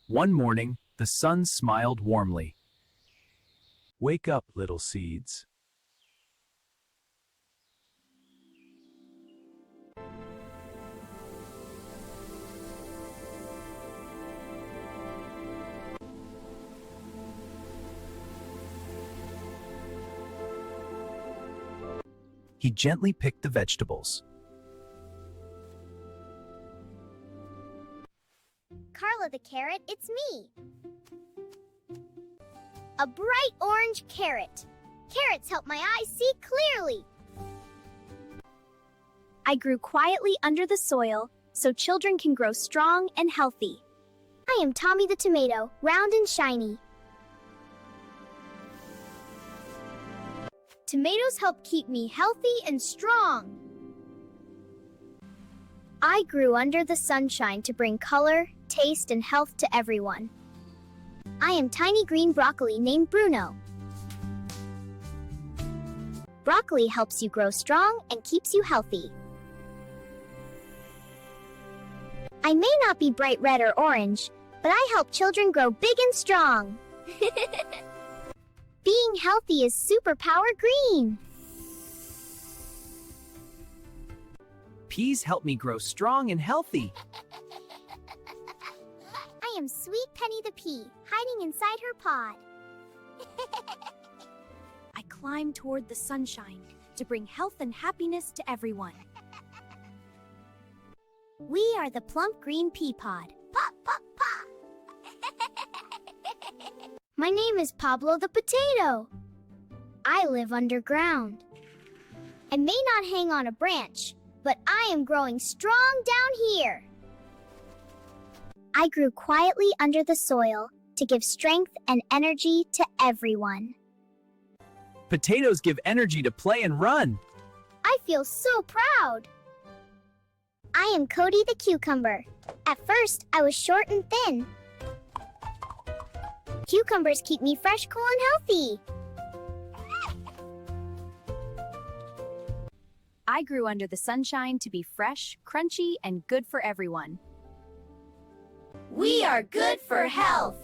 One morning, the sun smiled warmly. Wake up, little seeds. He gently picked the vegetables. Carla the carrot, it's me. A bright orange carrot. Carrots help my eyes see clearly. I grew quietly under the soil so children can grow strong and healthy. I am Tommy the tomato, round and shiny. Tomatoes help keep me healthy and strong. I grew under the sunshine to bring color, taste, and health to everyone. I am tiny green broccoli named Bruno. Broccoli helps you grow strong and keeps you healthy. I may not be bright red or orange, but I help children grow big and strong. Being healthy is superpower green. Peas help me grow strong and healthy. I am Sweet Penny the pea, hiding inside her pod. I climb toward the sunshine to bring health and happiness to everyone. We are the plump green pea pod. Pop, pop, pop. My name is Pablo the potato. I live underground. I may not hang on a branch, but I am growing strong down here. I grew quietly under the soil to give strength and energy to everyone. Potatoes give energy to play and run. I feel so proud. I am Cody the cucumber. At first, I was short and thin. Cucumbers keep me fresh, cool, and healthy. I grew under the sunshine to be fresh, crunchy, and good for everyone. We are good for health.